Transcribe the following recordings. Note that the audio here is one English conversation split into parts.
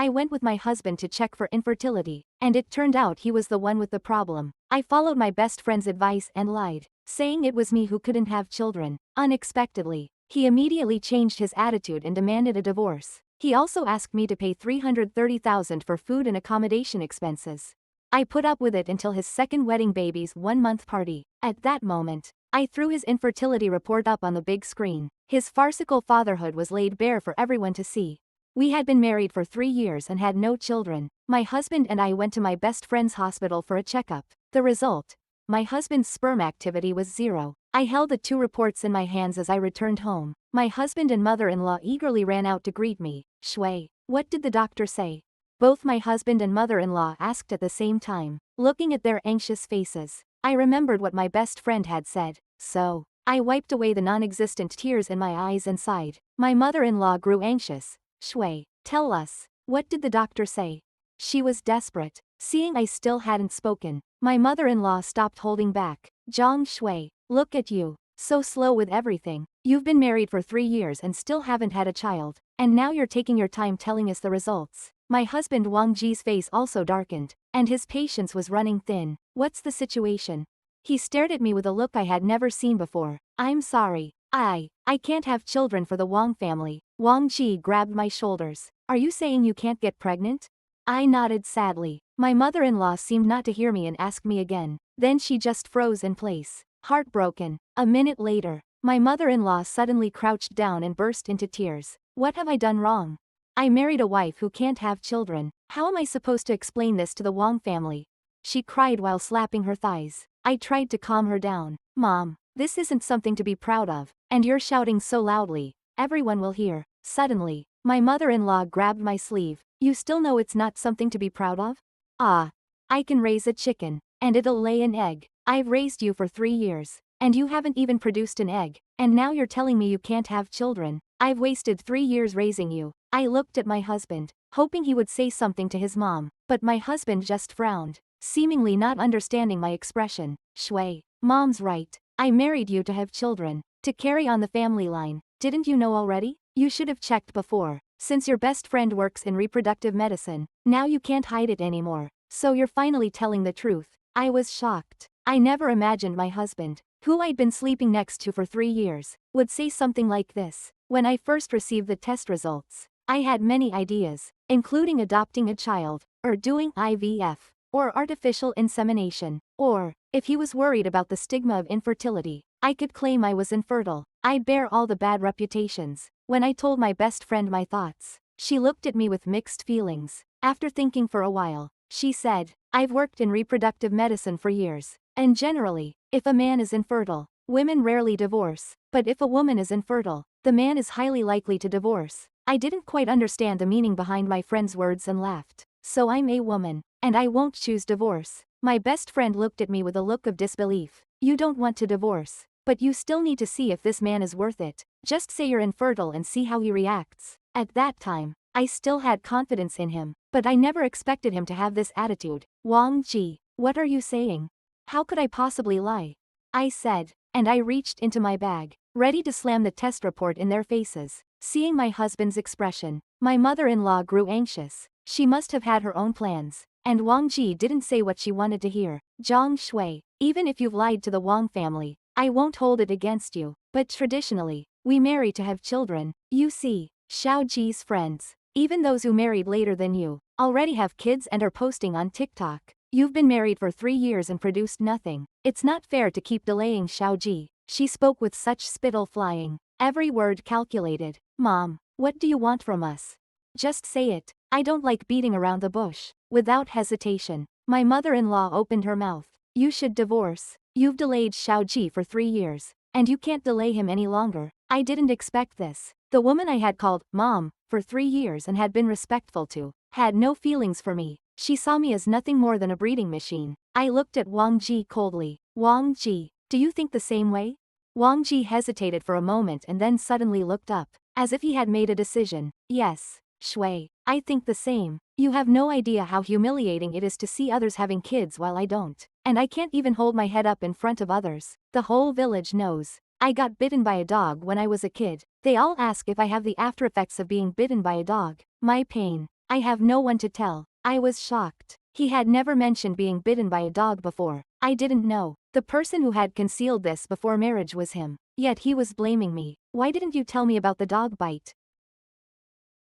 I went with my husband to check for infertility, and it turned out he was the one with the problem. I followed my best friend's advice and lied, saying it was me who couldn't have children. Unexpectedly, he immediately changed his attitude and demanded a divorce. He also asked me to pay $330,000 for food and accommodation expenses. I put up with it until his second wedding baby's 1-month party. At that moment, I threw his infertility report up on the big screen. His farcical fatherhood was laid bare for everyone to see. We had been married for 3 years and had no children. My husband and I went to my best friend's hospital for a checkup. The result? My husband's sperm activity was 0. I held the 2 reports in my hands as I returned home. My husband and mother-in-law eagerly ran out to greet me. Shui, what did the doctor say? Both my husband and mother-in-law asked at the same time. Looking at their anxious faces, I remembered what my best friend had said. So, I wiped away the non-existent tears in my eyes and sighed. My mother-in-law grew anxious. Shui, tell us, what did the doctor say? She was desperate. Seeing I still hadn't spoken, my mother-in-law stopped holding back. Zhang Shui, look at you, so slow with everything. You've been married for 3 years and still haven't had a child, and now you're taking your time telling us the results. My husband Wang Ji's face also darkened, and his patience was running thin. What's the situation? He stared at me with a look I had never seen before. I'm sorry. I can't have children for the Wang family. Wang Ji grabbed my shoulders. Are you saying you can't get pregnant? I nodded sadly. My mother-in-law seemed not to hear me and asked me again. Then she just froze in place, heartbroken. A minute later, my mother-in-law suddenly crouched down and burst into tears. What have I done wrong? I married a wife who can't have children. How am I supposed to explain this to the Wang family? She cried while slapping her thighs. I tried to calm her down. Mom, this isn't something to be proud of, and you're shouting so loudly, everyone will hear. Suddenly, my mother-in-law grabbed my sleeve. You still know it's not something to be proud of? Ah, I can raise a chicken, and it'll lay an egg. I've raised you for 3 years, and you haven't even produced an egg, and now you're telling me you can't have children. I've wasted 3 years raising you. I looked at my husband, hoping he would say something to his mom, but my husband just frowned, seemingly not understanding my expression. Shui, Mom's right. I married you to have children, to carry on the family line. Didn't you know already? You should have checked before. Since your best friend works in reproductive medicine, now you can't hide it anymore. So you're finally telling the truth. I was shocked. I never imagined my husband, who I'd been sleeping next to for 3 years, would say something like this. When I first received the test results, I had many ideas, including adopting a child, or doing IVF, or artificial insemination, or, if he was worried about the stigma of infertility, I could claim I was infertile. I bear all the bad reputations. When I told my best friend my thoughts, she looked at me with mixed feelings. After thinking for a while, she said, I've worked in reproductive medicine for years, and generally, if a man is infertile, women rarely divorce, but if a woman is infertile, the man is highly likely to divorce. I didn't quite understand the meaning behind my friend's words and laughed. So I'm a woman, and I won't choose divorce. My best friend looked at me with a look of disbelief. You don't want to divorce, but you still need to see if this man is worth it. Just say you're infertile and see how he reacts. At that time, I still had confidence in him, but I never expected him to have this attitude. Wang Ji, what are you saying? How could I possibly lie? I said, and I reached into my bag, ready to slam the test report in their faces. Seeing my husband's expression, my mother-in-law grew anxious. She must have had her own plans, and Wang Ji didn't say what she wanted to hear. Zhang Shui, even if you've lied to the Wang family, I won't hold it against you, but traditionally, we marry to have children. You see, Xiao Ji's friends, even those who married later than you, already have kids and are posting on TikTok. You've been married for 3 years and produced nothing. It's not fair to keep delaying. Xiao Ji. She spoke with such spittle flying, every word calculated. Mom, what do you want from us? Just say it. I don't like beating around the bush. Without hesitation, my mother-in-law opened her mouth. You should divorce. You've delayed Xiao Ji for 3 years, and you can't delay him any longer. I didn't expect this. The woman I had called Mom for 3 years and had been respectful to, had no feelings for me. She saw me as nothing more than a breeding machine. I looked at Wang Ji coldly. Wang Ji, do you think the same way? Wang Ji hesitated for a moment and then suddenly looked up, as if he had made a decision. Yes, Shui, I think the same. You have no idea how humiliating it is to see others having kids while I don't. And I can't even hold my head up in front of others. The whole village knows. I got bitten by a dog when I was a kid. They all ask if I have the after effects of being bitten by a dog. My pain, I have no one to tell. I was shocked. He had never mentioned being bitten by a dog before. I didn't know. The person who had concealed this before marriage was him. Yet he was blaming me. Why didn't you tell me about the dog bite?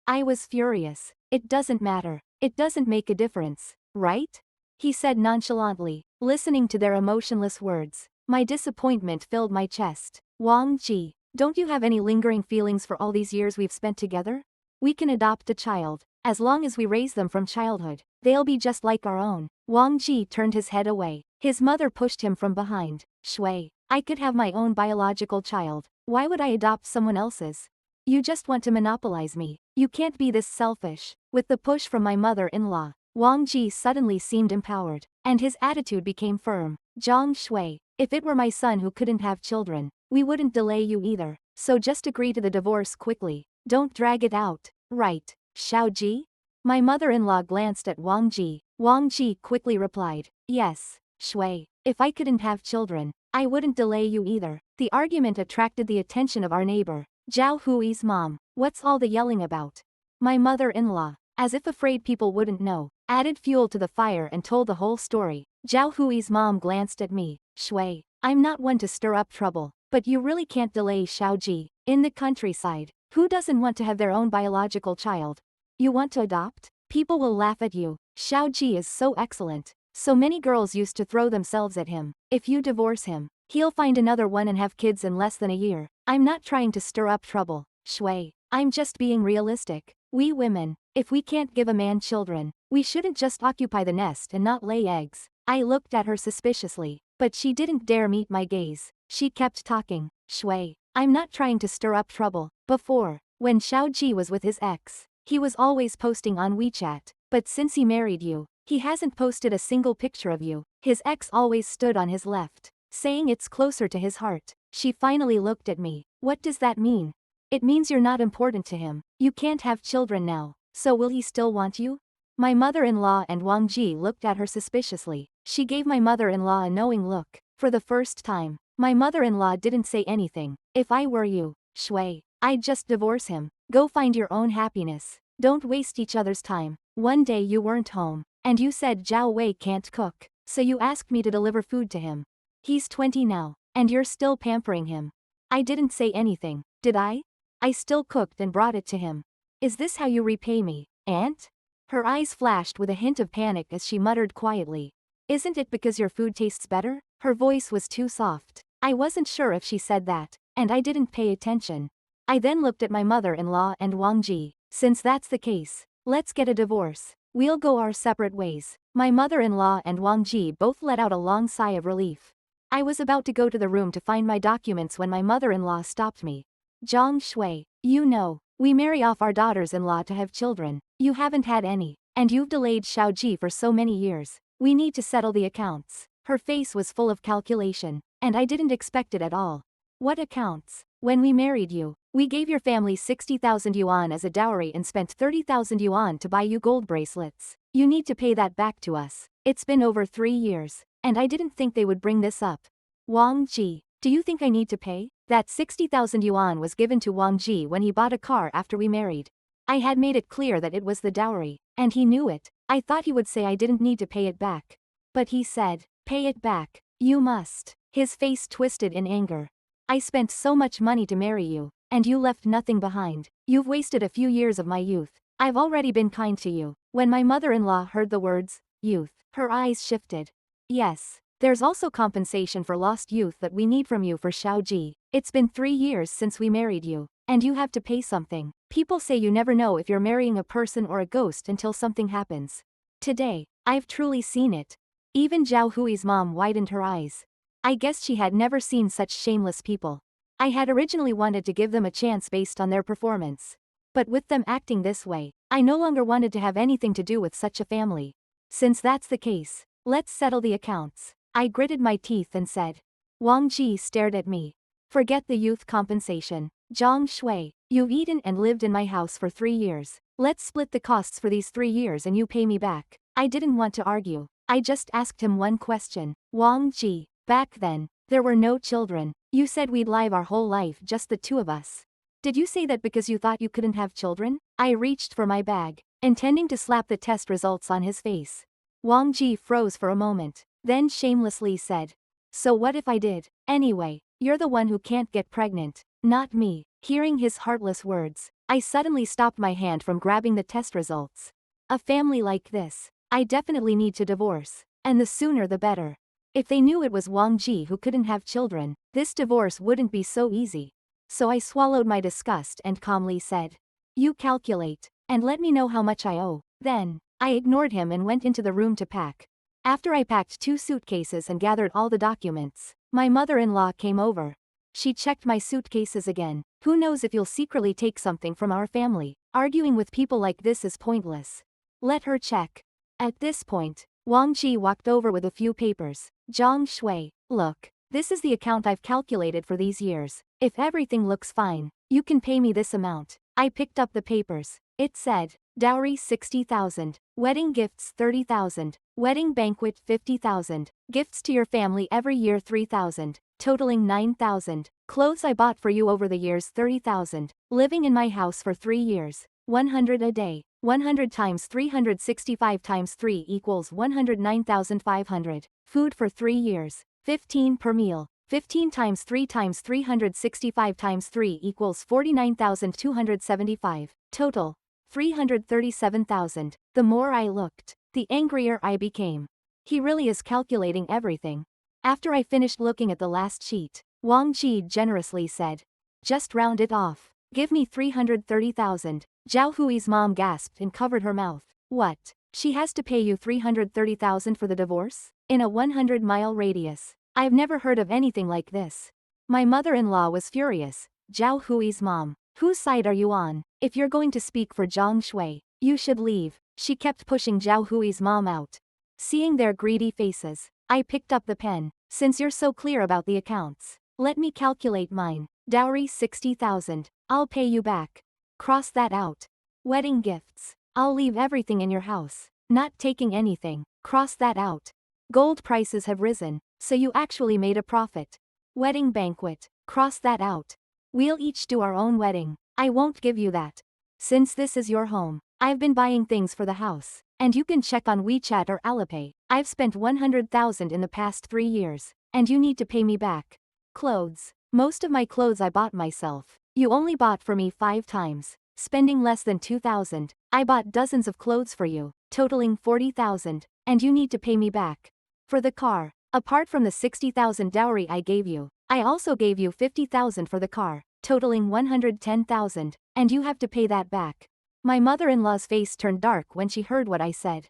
I was furious. It doesn't matter. It doesn't make a difference, right? He said nonchalantly, listening to their emotionless words. My disappointment filled my chest. Wang Ji, don't you have any lingering feelings for all these years we've spent together? We can adopt a child. As long as we raise them from childhood, they'll be just like our own. Wang Ji turned his head away. His mother pushed him from behind. Shui, I could have my own biological child. Why would I adopt someone else's? You just want to monopolize me. You can't be this selfish. With the push from my mother-in-law, Wang Ji suddenly seemed empowered, and his attitude became firm. Zhang Shui, if it were my son who couldn't have children, we wouldn't delay you either, so just agree to the divorce quickly. Don't drag it out. Right, Xiao Ji? My mother-in-law glanced at Wang Ji. Wang Ji quickly replied, yes, Shui, if I couldn't have children, I wouldn't delay you either. The argument attracted the attention of our neighbor, Zhao Hui's mom. What's all the yelling about? My mother-in-law, as if afraid people wouldn't know, added fuel to the fire and told the whole story. Zhao Hui's mom glanced at me. Shui, I'm not one to stir up trouble, but you really can't delay Xiaoji. In the countryside, who doesn't want to have their own biological child? You want to adopt? People will laugh at you. Xiaoji is so excellent. So many girls used to throw themselves at him. If you divorce him, he'll find another one and have kids in less than a year. I'm not trying to stir up trouble, Shui. I'm just being realistic. We women, if we can't give a man children, we shouldn't just occupy the nest and not lay eggs. I looked at her suspiciously, but she didn't dare meet my gaze. She kept talking. Shui, I'm not trying to stir up trouble. Before, when Xiao Ji was with his ex, he was always posting on WeChat, but since he married you, he hasn't posted a single picture of you. His ex always stood on his left, saying it's closer to his heart. She finally looked at me. What does that mean? It means you're not important to him. You can't have children now, so will he still want you? My mother-in-law and Wang Ji looked at her suspiciously. She gave my mother-in-law a knowing look. For the first time, my mother-in-law didn't say anything. If I were you, Shui, I'd just divorce him. Go find your own happiness. Don't waste each other's time. One day you weren't home, and you said Zhao Wei can't cook, so you asked me to deliver food to him. He's 20 now, and you're still pampering him. I didn't say anything, did I? I still cooked and brought it to him. Is this how you repay me, aunt? Her eyes flashed with a hint of panic as she muttered quietly. Isn't it because your food tastes better? Her voice was too soft. I wasn't sure if she said that, and I didn't pay attention. I then looked at my mother-in-law and Wang Ji. Since that's the case, let's get a divorce. We'll go our separate ways. My mother-in-law and Wang Ji both let out a long sigh of relief. I was about to go to the room to find my documents when my mother-in-law stopped me. Zhang Shui, you know, we marry off our daughters-in-law to have children. You haven't had any, and you've delayed Xiaoji for so many years. We need to settle the accounts. Her face was full of calculation, and I didn't expect it at all. What accounts? When we married you, we gave your family 60,000 yuan as a dowry and spent 30,000 yuan to buy you gold bracelets. You need to pay that back to us. It's been over 3 years, and I didn't think they would bring this up. Wang Ji, do you think I need to pay? That 60,000 yuan was given to Wang Ji when he bought a car after we married. I had made it clear that it was the dowry, and he knew it. I thought he would say I didn't need to pay it back. But he said, pay it back. You must. His face twisted in anger. I spent so much money to marry you, and you left nothing behind. You've wasted a few years of my youth. I've already been kind to you. When my mother-in-law heard the words, youth, her eyes shifted. Yes, there's also compensation for lost youth that we need from you for Xiaoji. It's been 3 years since we married you, and you have to pay something. People say you never know if you're marrying a person or a ghost until something happens. Today, I've truly seen it. Even Zhao Hui's mom widened her eyes. I guess she had never seen such shameless people. I had originally wanted to give them a chance based on their performance. But with them acting this way, I no longer wanted to have anything to do with such a family. Since that's the case, let's settle the accounts. I gritted my teeth and said. Wang Ji stared at me. Forget the youth compensation. Zhang Shui, you've eaten and lived in my house for 3 years. Let's split the costs for these 3 years and you pay me back. I didn't want to argue. I just asked him one question. Wang Ji, back then, there were no children. You said we'd live our whole life just the two of us. Did you say that because you thought you couldn't have children? I reached for my bag, intending to slap the test results on his face. Wang Ji froze for a moment, then shamelessly said, "So what if I did? Anyway, you're the one who can't get pregnant, not me." Hearing his heartless words, I suddenly stopped my hand from grabbing the test results. A family like this, I definitely need to divorce, and the sooner the better. If they knew it was Wang Ji who couldn't have children, this divorce wouldn't be so easy. So I swallowed my disgust and calmly said, "You calculate, and let me know how much I owe." Then, I ignored him and went into the room to pack. After I packed 2 suitcases and gathered all the documents, my mother-in-law came over. She checked my suitcases again. "Who knows if you'll secretly take something from our family? Arguing with people like this is pointless. Let her check." At this point, Wang Ji walked over with a few papers. "Zhang Shui, look, this is the account I've calculated for these years. If everything looks fine, you can pay me this amount." I picked up the papers. It said, dowry 60,000, wedding gifts 30,000, wedding banquet 50,000, gifts to your family every year 3,000, totaling 9,000, clothes I bought for you over the years 30,000, living in my house for 3 years, 100 a day, 100 times 365 times 3 equals 109,500, food for 3 years, 15 per meal, 15 times 3 times 365 times 3 equals 49,275, total, 337,000. The more I looked, the angrier I became. He really is calculating everything. After I finished looking at the last sheet, Wang Ji generously said, "Just round it off. Give me 330,000. Zhao Hui's mom gasped and covered her mouth. "What? She has to pay you 330,000 for the divorce? In a 100-mile radius? I've never heard of anything like this." My mother-in-law was furious. "Zhao Hui's mom. Whose side are you on? If you're going to speak for Zhang Shui, you should leave." She kept pushing Zhao Hui's mom out. Seeing their greedy faces, I picked up the pen. "Since you're so clear about the accounts, let me calculate mine. Dowry 60,000, I'll pay you back. Cross that out. Wedding gifts, I'll leave everything in your house, not taking anything. Cross that out. Gold prices have risen, so you actually made a profit. Wedding banquet, cross that out. We'll each do our own wedding. I won't give you that. Since this is your home, I've been buying things for the house, and you can check on WeChat or Alipay. I've spent 100,000 in the past 3 years, and you need to pay me back. Clothes, most of my clothes I bought myself. You only bought for me 5 times, spending less than 2,000. I bought dozens of clothes for you, totaling 40,000, and you need to pay me back. For the car, apart from the 60,000 dowry I gave you, I also gave you 50,000 for the car, totaling 110,000, and you have to pay that back." My mother-in-law's face turned dark when she heard what I said.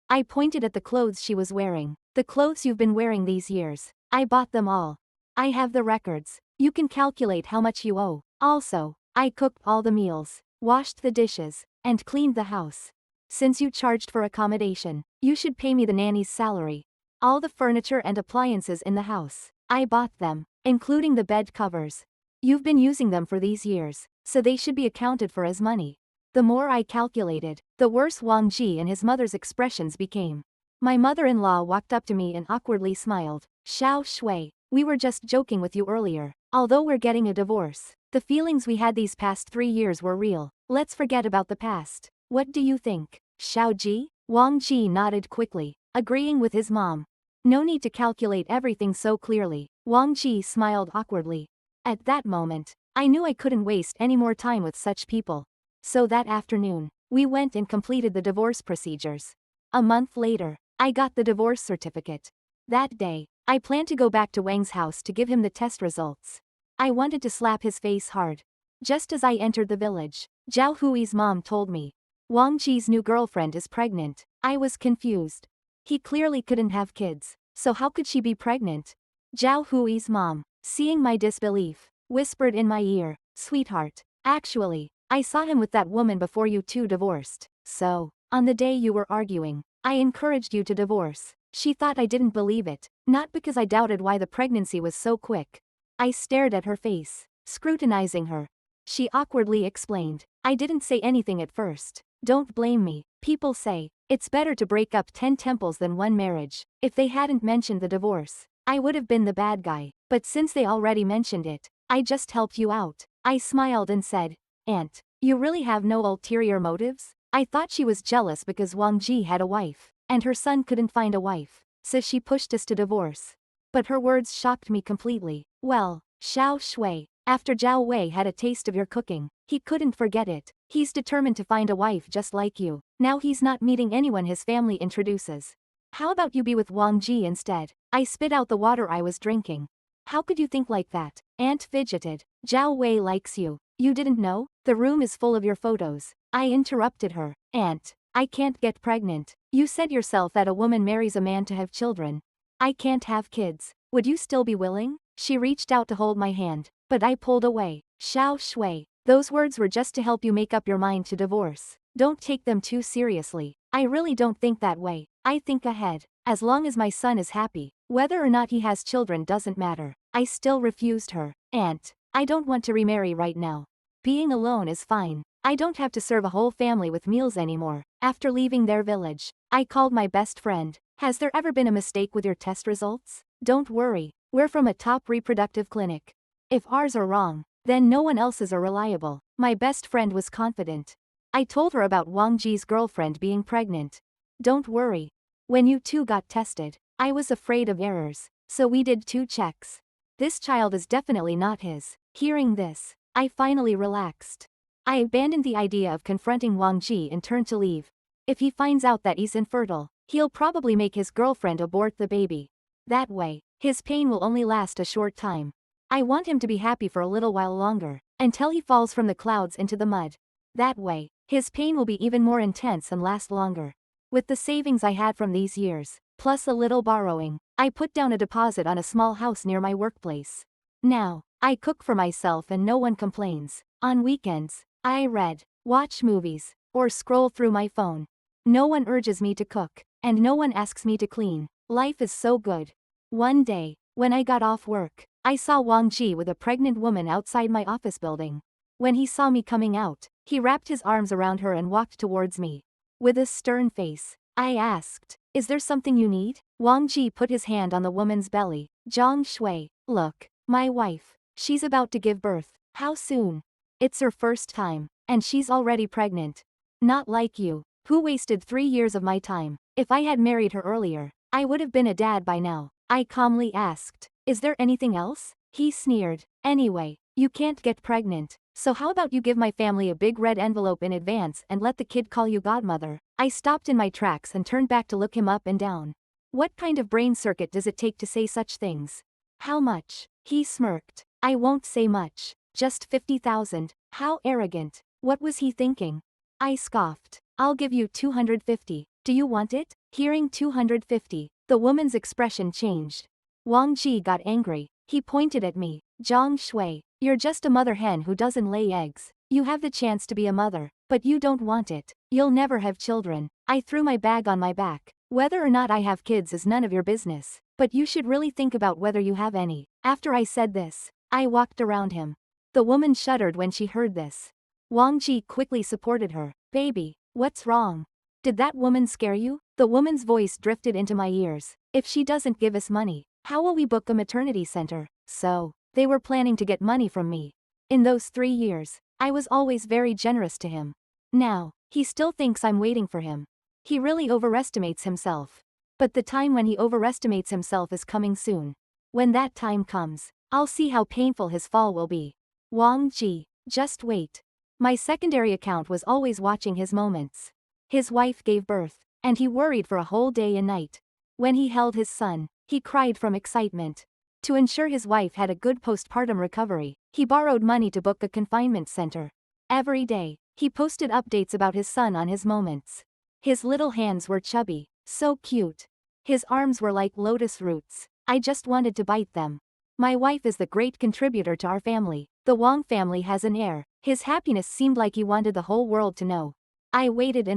I pointed at the clothes she was wearing. "The clothes you've been wearing these years. I bought them all. I have the records. You can calculate how much you owe. Also, I cooked all the meals, washed the dishes, and cleaned the house. Since you charged for accommodation, you should pay me the nanny's salary. All the furniture and appliances in the house, I bought them, including the bed covers. You've been using them for these years, so they should be accounted for as money." The more I calculated, the worse Wang Ji and his mother's expressions became. My mother-in-law walked up to me and awkwardly smiled. "Xiao Shui, we were just joking with you earlier. Although we're getting a divorce, the feelings we had these past 3 years were real. Let's forget about the past. What do you think, Xiao Ji?" Wang Ji nodded quickly, agreeing with his mom. No need to calculate everything so clearly. Wang Ji smiled awkwardly. At that moment, I knew I couldn't waste any more time with such people. So that afternoon, we went and completed the divorce procedures. A month later, I got the divorce certificate. That day, I planned to go back to Wang's house to give him the test results. I wanted to slap his face hard. Just as I entered the village, Zhao Hui's mom told me, "Wang Ji's new girlfriend is pregnant." I was confused. He clearly couldn't have kids, so how could she be pregnant? Zhao Hui's mom, seeing my disbelief, whispered in my ear, "Sweetheart, actually, I saw him with that woman before you two divorced. So, on the day you were arguing, I encouraged you to divorce." She thought I didn't believe it, not because I doubted why the pregnancy was so quick. I stared at her face, scrutinizing her. She awkwardly explained, "I didn't say anything at first. Don't blame me. People say, it's better to break up 10 temples than 1 marriage. If they hadn't mentioned the divorce, I would have been the bad guy. But since they already mentioned it, I just helped you out. I smiled and said, Aunt, you really have no ulterior motives? I thought she was jealous because Wang Ji had a wife, and her son couldn't find a wife, so she pushed us to divorce. But her words shocked me completely. Well, Xiao Shui, after Zhao Wei had a taste of your cooking, he couldn't forget it. He's determined to find a wife just like you. Now he's not meeting anyone his family introduces. How about you be with Wang Ji instead? I spit out the water I was drinking. How could you think like that? Aunt fidgeted. Zhao Wei likes you. You didn't know? The room is full of your photos. I interrupted her. Aunt, I can't get pregnant. You said yourself that a woman marries a man to have children. I can't have kids. Would you still be willing? She reached out to hold my hand, but I pulled away. Xiao Shui, those words were just to help you make up your mind to divorce. Don't take them too seriously. I really don't think that way. I think ahead. As long as my son is happy, whether or not he has children doesn't matter. I still refused her. Aunt, I don't want to remarry right now. Being alone is fine. I don't have to serve a whole family with meals anymore. After leaving their village, I called my best friend. Has there ever been a mistake with your test results? Don't worry, we're from a top reproductive clinic. If ours are wrong, then no one else's are reliable. My best friend was confident. I told her about Wang Ji's girlfriend being pregnant. Don't worry. When you two got tested, I was afraid of errors, so we did 2 checks. This child is definitely not his. Hearing this, I finally relaxed. I abandoned the idea of confronting Wang Ji and turned to leave. If he finds out that he's infertile, he'll probably make his girlfriend abort the baby. That way, his pain will only last a short time. I want him to be happy for a little while longer, until he falls from the clouds into the mud. That way, his pain will be even more intense and last longer. With the savings I had from these years, plus a little borrowing, I put down a deposit on a small house near my workplace. Now, I cook for myself and no one complains. On weekends, I read, watch movies, or scroll through my phone. No one urges me to cook, and no one asks me to clean. Life is so good. One day, when I got off work, I saw Wang Ji with a pregnant woman outside my office building. When he saw me coming out, he wrapped his arms around her and walked towards me. With a stern face, I asked, is there something you need? Wang Ji put his hand on the woman's belly. Zhang Shui, look, my wife. She's about to give birth. How soon? It's her first time, and she's already pregnant. Not like you, who wasted 3 years of my time. If I had married her earlier, I would have been a dad by now. I calmly asked, is there anything else? He sneered. Anyway, you can't get pregnant, so how about you give my family a big red envelope in advance and let the kid call you godmother? I stopped in my tracks and turned back to look him up and down. What kind of brain circuit does it take to say such things? How much? He smirked. I won't say much. Just 50,000. How arrogant. What was he thinking? I scoffed. I'll give you 250. Do you want it? Hearing 250, the woman's expression changed. Wang Ji got angry. He pointed at me. Zhang Shui, you're just a mother hen who doesn't lay eggs. You have the chance to be a mother, but you don't want it. You'll never have children. I threw my bag on my back. Whether or not I have kids is none of your business, but you should really think about whether you have any. After I said this, I walked around him. The woman shuddered when she heard this. Wang Ji quickly supported her. Baby, what's wrong? Did that woman scare you? The woman's voice drifted into my ears. If she doesn't give us money, how will we book a maternity center? So, they were planning to get money from me. In those 3 years, I was always very generous to him. Now, he still thinks I'm waiting for him. He really overestimates himself. But the time when he overestimates himself is coming soon. When that time comes, I'll see how painful his fall will be. Wang Ji, just wait. My secondary account was always watching his moments. His wife gave birth, and he worried for a whole day and night. When he held his son, he cried from excitement. To ensure his wife had a good postpartum recovery, he borrowed money to book a confinement center. Every day, he posted updates about his son on his moments. His little hands were chubby, so cute. His arms were like lotus roots. I just wanted to bite them. My wife is the great contributor to our family. The Wang family has an heir. His happiness seemed like he wanted the whole world to know. I waited,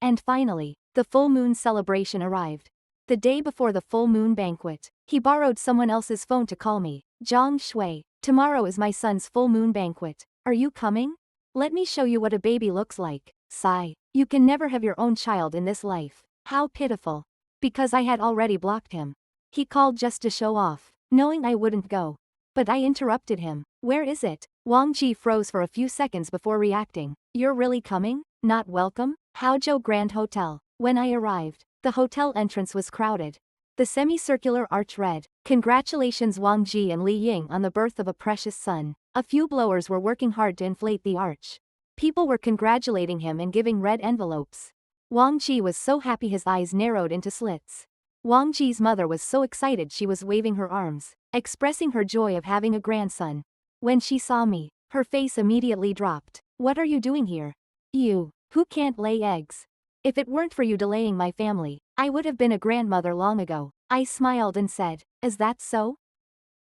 and finally, the full moon celebration arrived. The day before the full moon banquet, he borrowed someone else's phone to call me. Zhang Shui, tomorrow is my son's full moon banquet. Are you coming? Let me show you what a baby looks like. Sigh. You can never have your own child in this life. How pitiful. Because I had already blocked him. He called just to show off, knowing I wouldn't go. But I interrupted him. Where is it? Wang Ji froze for a few seconds before reacting. You're really coming? Not welcome? Haozhou Grand Hotel. When I arrived, the hotel entrance was crowded. The semicircular arch read, "Congratulations Wang Ji and Li Ying on the birth of a precious son." A few blowers were working hard to inflate the arch. People were congratulating him and giving red envelopes. Wang Ji was so happy his eyes narrowed into slits. Wang Ji's mother was so excited she was waving her arms, expressing her joy of having a grandson. When she saw me, her face immediately dropped. What are you doing here? You, who can't lay eggs. If it weren't for you delaying my family, I would have been a grandmother long ago. I smiled and said, is that so?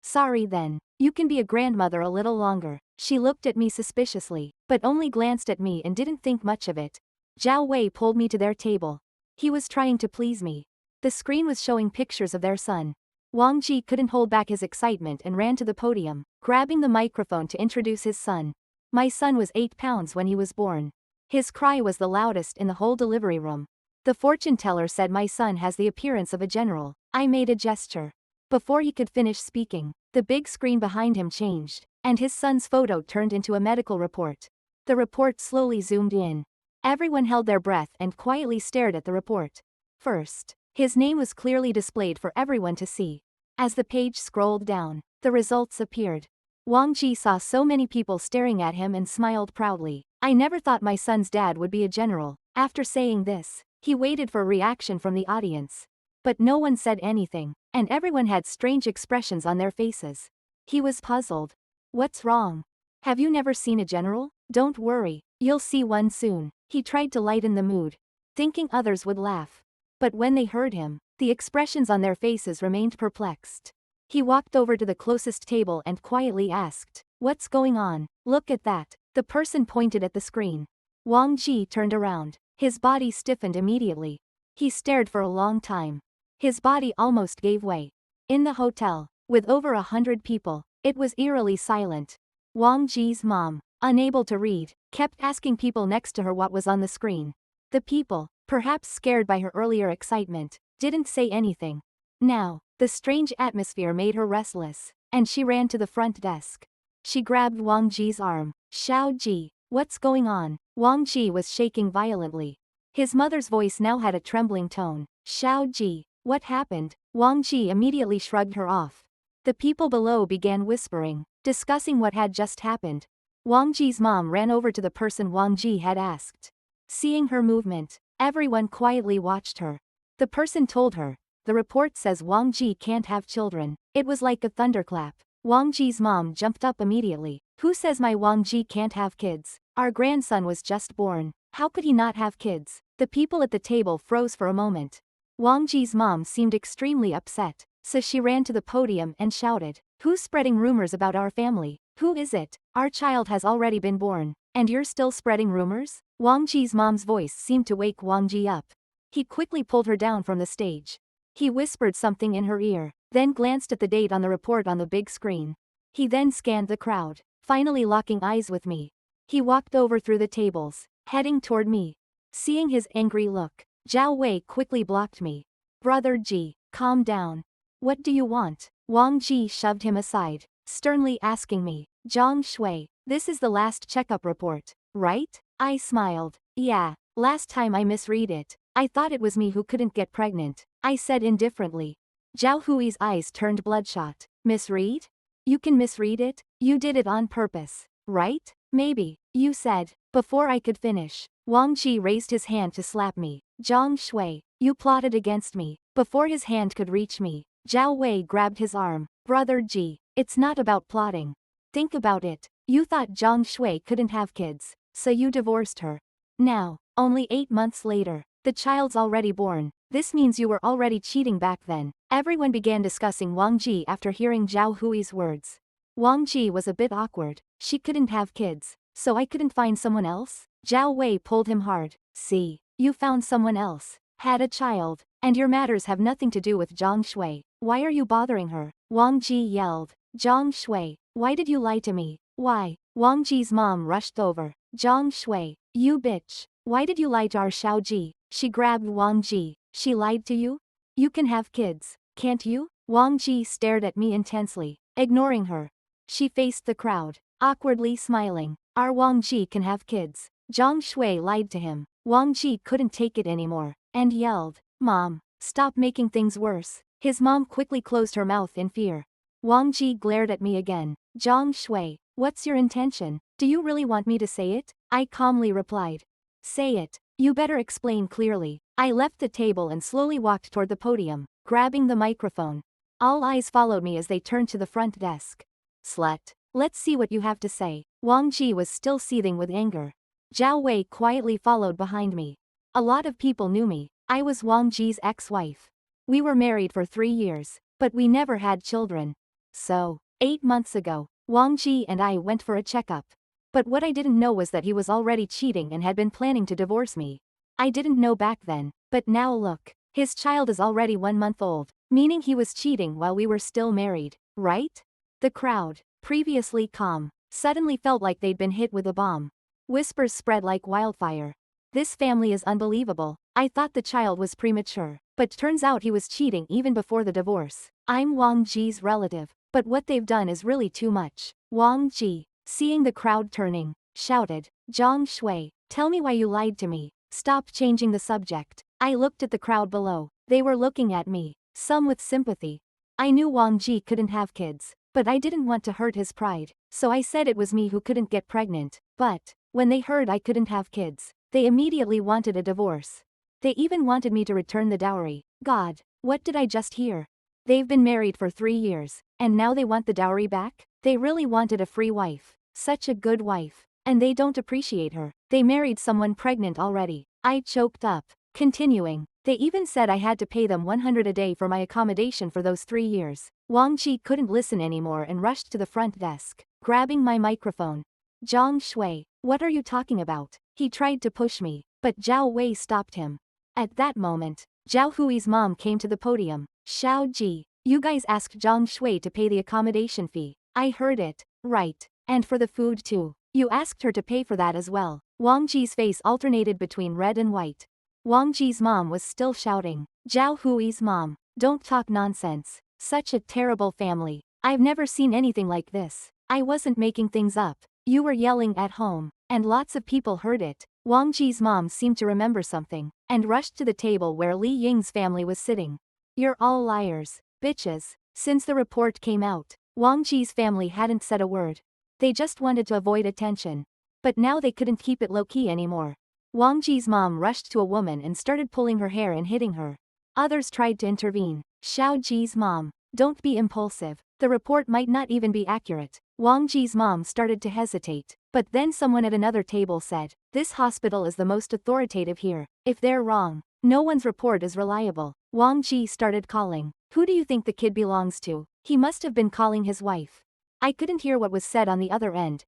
Sorry then, you can be a grandmother a little longer. She looked at me suspiciously, but only glanced at me and didn't think much of it. Zhao Wei pulled me to their table. He was trying to please me. The screen was showing pictures of their son. Wang Ji couldn't hold back his excitement and ran to the podium, grabbing the microphone to introduce his son. My son was 8 pounds when he was born. His cry was the loudest in the whole delivery room. The fortune teller said my son has the appearance of a general. I made a gesture. Before he could finish speaking, the big screen behind him changed, and his son's photo turned into a medical report. The report slowly zoomed in. Everyone held their breath and quietly stared at the report. First, his name was clearly displayed for everyone to see. As the page scrolled down, the results appeared. Wang Ji saw so many people staring at him and smiled proudly. I never thought my son's dad would be a general. After saying this, he waited for a reaction from the audience. But no one said anything, and everyone had strange expressions on their faces. He was puzzled. What's wrong? Have you never seen a general? Don't worry, you'll see one soon. He tried to lighten the mood, thinking others would laugh. But when they heard him, the expressions on their faces remained perplexed. He walked over to the closest table and quietly asked, what's going on? Look at that. The person pointed at the screen. Wang Ji turned around. His body stiffened immediately. He stared for a long time. His body almost gave way. In the hotel, with over 100 people, it was eerily silent. Wang Ji's mom, unable to read, kept asking people next to her what was on the screen. The people, perhaps scared by her earlier excitement, didn't say anything. Now, the strange atmosphere made her restless, and she ran to the front desk. She grabbed Wang Ji's arm. Xiao Ji, what's going on? Wang Ji was shaking violently. His mother's voice now had a trembling tone. Xiao Ji, what happened? Wang Ji immediately shrugged her off. The people below began whispering, discussing what had just happened. Wang Ji's mom ran over to the person Wang Ji had asked. Seeing her movement, everyone quietly watched her. The person told her, the report says Wang Ji can't have children. It was like a thunderclap. Wang Ji's mom jumped up immediately. Who says my Wang Ji can't have kids? Our grandson was just born. How could he not have kids? The people at the table froze for a moment. Wang Ji's mom seemed extremely upset, so she ran to the podium and shouted, who's spreading rumors about our family? Who is it? Our child has already been born, and you're still spreading rumors? Wang Ji's mom's voice seemed to wake Wang Ji up. He quickly pulled her down from the stage. He whispered something in her ear, then glanced at the date on the report on the big screen. He then scanned the crowd, finally locking eyes with me. He walked over through the tables, heading toward me. Seeing his angry look, Zhao Wei quickly blocked me. Brother Ji, calm down. What do you want? Wang Ji shoved him aside, sternly asking me. Zhang Shui, this is the last checkup report, right? I smiled. Yeah, last time I misread it. I thought it was me who couldn't get pregnant, I said indifferently. Zhao Hui's eyes turned bloodshot. Misread? You can misread it? You did it on purpose, right? Maybe, you said. Before I could finish, Wang Ji raised his hand to slap me. Zhang Shui, you plotted against me. Before his hand could reach me, Zhao Wei grabbed his arm. Brother Ji, it's not about plotting. Think about it. You thought Zhang Shui couldn't have kids, so you divorced her. Now, only 8 months later, the child's already born. This means you were already cheating back then. Everyone began discussing Wang Ji after hearing Zhao Hui's words. Wang Ji was a bit awkward. She couldn't have kids, so I couldn't find someone else? Zhao Wei pulled him hard. See, you found someone else, had a child, and your matters have nothing to do with Zhang Shui. Why are you bothering her? Wang Ji yelled. Zhang Shui, why did you lie to me? Why? Wang Ji's mom rushed over. Zhang Shui, you bitch. Why did you lie to our Xiao Ji? She grabbed Wang Ji. She lied to you? You can have kids, can't you? Wang Ji stared at me intensely, ignoring her. She faced the crowd, awkwardly smiling. Our Wang Ji can have kids. Zhang Shui lied to him. Wang Ji couldn't take it anymore, and yelled, "Mom, stop making things worse." His mom quickly closed her mouth in fear. Wang Ji glared at me again. "Zhang Shui, what's your intention? Do you really want me to say it?" I calmly replied. "Say it. You better explain clearly." I left the table and slowly walked toward the podium, grabbing the microphone. All eyes followed me as they turned to the front desk. "Slut. Let's see what you have to say." Wang Ji was still seething with anger. Zhao Wei quietly followed behind me. A lot of people knew me. I was Wang Ji's ex-wife. We were married for 3 years, but we never had children. So, 8 months ago, Wang Ji and I went for a checkup. But what I didn't know was that he was already cheating and had been planning to divorce me. I didn't know back then, but now look. His child is already 1 month old, meaning he was cheating while we were still married, right? The crowd, previously calm, suddenly felt like they'd been hit with a bomb. Whispers spread like wildfire. "This family is unbelievable. I thought the child was premature, but turns out he was cheating even before the divorce. I'm Wang Ji's relative, but what they've done is really too much." Wang Ji, seeing the crowd turning, shouted, "Zhang Shui, tell me why you lied to me. Stop changing the subject." I looked at the crowd below. They were looking at me, some with sympathy. I knew Wang Ji couldn't have kids, but I didn't want to hurt his pride, so I said it was me who couldn't get pregnant. But, when they heard I couldn't have kids, they immediately wanted a divorce. They even wanted me to return the dowry. God, what did I just hear? They've been married for 3 years, and now they want the dowry back? They really wanted a free wife. Such a good wife. And they don't appreciate her. They married someone pregnant already. I choked up. Continuing, they even said I had to pay them 100 a day for my accommodation for those 3 years. Wang Ji couldn't listen anymore and rushed to the front desk, grabbing my microphone. "Zhang Shui, what are you talking about?" He tried to push me, but Zhao Wei stopped him. At that moment, Zhao Hui's mom came to the podium. "Xiao Ji, you guys asked Zhang Shui to pay the accommodation fee." I heard it. "Right. And for the food too. You asked her to pay for that as well." Wang Ji's face alternated between red and white. Wang Ji's mom was still shouting. "Zhao Hui's mom, don't talk nonsense. Such a terrible family. I've never seen anything like this. I wasn't making things up. You were yelling at home, and lots of people heard it." Wang Ji's mom seemed to remember something, and rushed to the table where Li Ying's family was sitting. "You're all liars, bitches." Since the report came out, Wang Ji's family hadn't said a word. They just wanted to avoid attention. But now they couldn't keep it low-key anymore. Wang Ji's mom rushed to a woman and started pulling her hair and hitting her. Others tried to intervene. "Xiao Ji's mom, don't be impulsive. The report might not even be accurate." Wang Ji's mom started to hesitate, but then someone at another table said, "This hospital is the most authoritative here. If they're wrong, no one's report is reliable." Wang Ji started calling. "Who do you think the kid belongs to?" He must have been calling his wife. I couldn't hear what was said on the other end.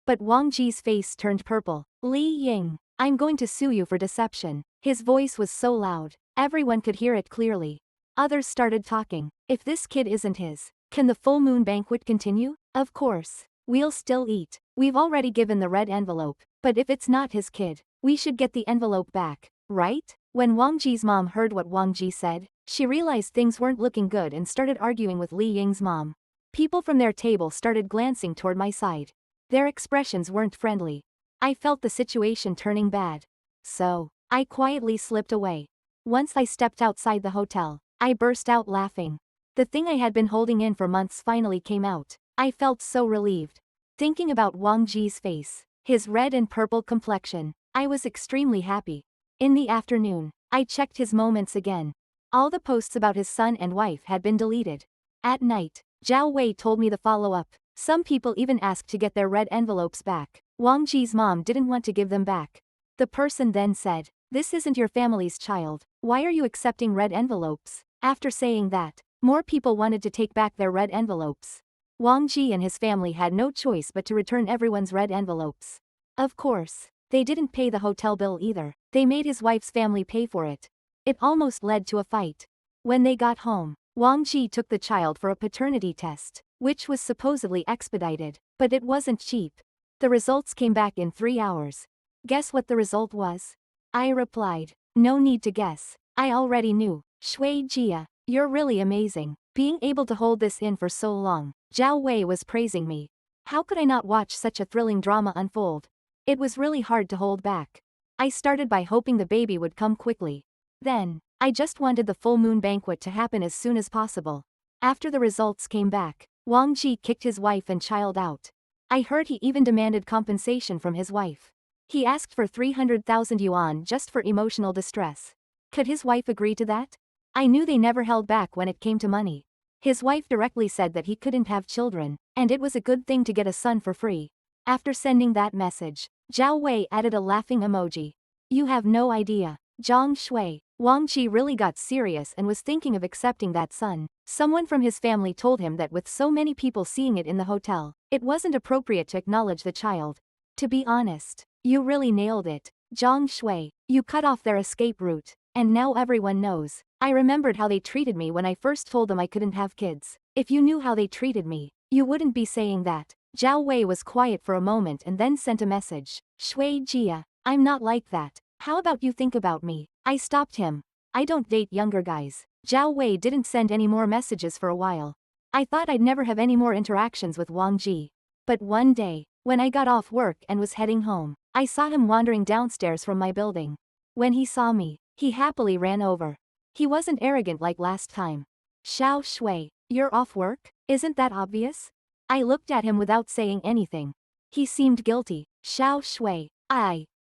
But Wang Ji's face turned purple. "Li Ying, I'm going to sue you for deception." His voice was so loud, everyone could hear it clearly. Others started talking. "If this kid isn't his, can the full moon banquet continue?" "Of course. We'll still eat. We've already given the red envelope, but if it's not his kid, we should get the envelope back, right?" When Wang Ji's mom heard what Wang Ji said, she realized things weren't looking good and started arguing with Li Ying's mom. People from their table started glancing toward my side. Their expressions weren't friendly. I felt the situation turning bad. So, I quietly slipped away. Once I stepped outside the hotel, I burst out laughing. The thing I had been holding in for months finally came out. I felt so relieved. Thinking about Wang Ji's face, his red and purple complexion, I was extremely happy. In the afternoon, I checked his moments again. All the posts about his son and wife had been deleted. At night, Zhao Wei told me the follow-up. Some people even asked to get their red envelopes back. Wang Ji's mom didn't want to give them back. The person then said, "This isn't your family's child. Why are you accepting red envelopes?" After saying that, more people wanted to take back their red envelopes. Wang Ji and his family had no choice but to return everyone's red envelopes. Of course, they didn't pay the hotel bill either. They made his wife's family pay for it. It almost led to a fight. When they got home, Wang Ji took the child for a paternity test, which was supposedly expedited, but it wasn't cheap. The results came back in 3 hours. Guess what the result was? I replied, "No need to guess. I already knew. Shui Jia, you're really amazing. Being able to hold this in for so long, Zhao Wei was praising me. How could I not watch such a thrilling drama unfold? It was really hard to hold back. I started by hoping the baby would come quickly. Then, I just wanted the full moon banquet to happen as soon as possible. After the results came back, Wang Ji kicked his wife and child out. I heard he even demanded compensation from his wife. He asked for 300,000 yuan just for emotional distress. Could his wife agree to that? I knew they never held back when it came to money. His wife directly said that he couldn't have children, and it was a good thing to get a son for free. After sending that message, Zhao Wei added a laughing emoji. You have no idea. Zhang Shui. Wang Ji really got serious and was thinking of accepting that son. Someone from his family told him that with so many people seeing it in the hotel, it wasn't appropriate to acknowledge the child. To be honest, you really nailed it, Zhang Shui. You cut off their escape route, and now everyone knows. I remembered how they treated me when I first told them I couldn't have kids. If you knew how they treated me, you wouldn't be saying that. Zhao Wei was quiet for a moment and then sent a message. Shui Jia, I'm not like that. How about you think about me? I stopped him. I don't date younger guys. Zhao Wei didn't send any more messages for a while. I thought I'd never have any more interactions with Wang Ji. But one day, when I got off work and was heading home, I saw him wandering downstairs from my building. When he saw me, he happily ran over. He wasn't arrogant like last time. Xiao Shui, you're off work? Isn't that obvious? I looked at him without saying anything. He seemed guilty. Xiao Shui,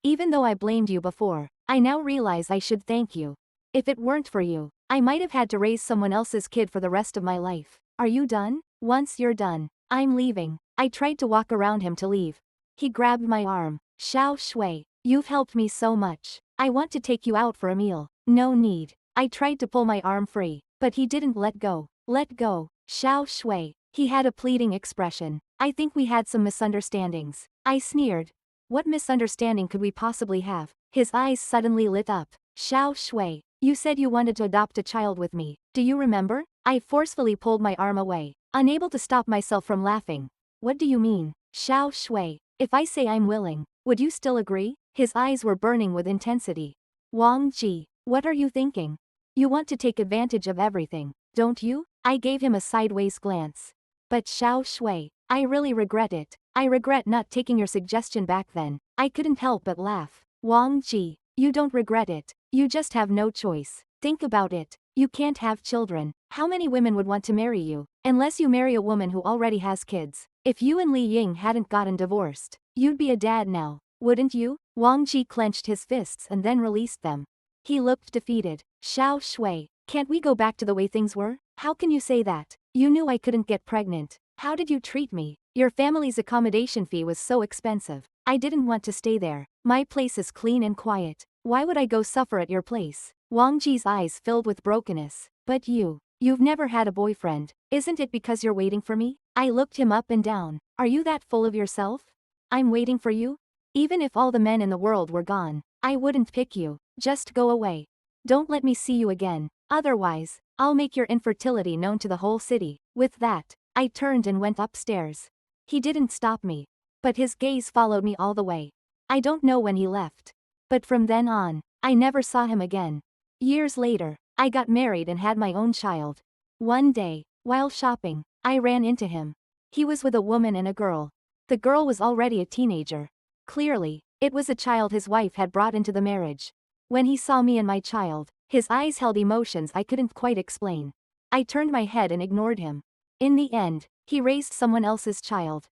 even though I blamed you before, I now realize I should thank you. If it weren't for you, I might have had to raise someone else's kid for the rest of my life. Are you done? Once you're done, I'm leaving. I tried to walk around him to leave. He grabbed my arm. Xiao Shui, you've helped me so much. I want to take you out for a meal. No need. I tried to pull my arm free, but he didn't let go. Let go. Xiao Shui. He had a pleading expression. I think we had some misunderstandings. I sneered. What misunderstanding could we possibly have? His eyes suddenly lit up. Xiao Shui, you said you wanted to adopt a child with me. Do you remember? I forcefully pulled my arm away, unable to stop myself from laughing. What do you mean? Xiao Shui, if I say I'm willing, would you still agree? His eyes were burning with intensity. Wang Ji, what are you thinking? You want to take advantage of everything, don't you? I gave him a sideways glance. But Xiao Shui, I really regret it. I regret not taking your suggestion back then. I couldn't help but laugh. Wang Ji, you don't regret it. You just have no choice. Think about it. You can't have children. How many women would want to marry you? Unless you marry a woman who already has kids. If you and Li Ying hadn't gotten divorced, you'd be a dad now, wouldn't you? Wang Ji clenched his fists and then released them. He looked defeated. Xiao Shui, can't we go back to the way things were? How can you say that? You knew I couldn't get pregnant. How did you treat me? Your family's accommodation fee was so expensive. I didn't want to stay there. My place is clean and quiet. Why would I go suffer at your place? Wang Ji's eyes filled with brokenness. But you've never had a boyfriend. Isn't it because you're waiting for me? I looked him up and down. Are you that full of yourself? I'm waiting for you? Even if all the men in the world were gone, I wouldn't pick you. Just go away. Don't let me see you again. Otherwise, I'll make your infertility known to the whole city. With that, I turned and went upstairs. He didn't stop me, but his gaze followed me all the way. I don't know when he left, but from then on, I never saw him again. Years later, I got married and had my own child. One day, while shopping, I ran into him. He was with a woman and a girl. The girl was already a teenager. Clearly, it was a child his wife had brought into the marriage. When he saw me and my child, his eyes held emotions I couldn't quite explain. I turned my head and ignored him. In the end, he raised someone else's child.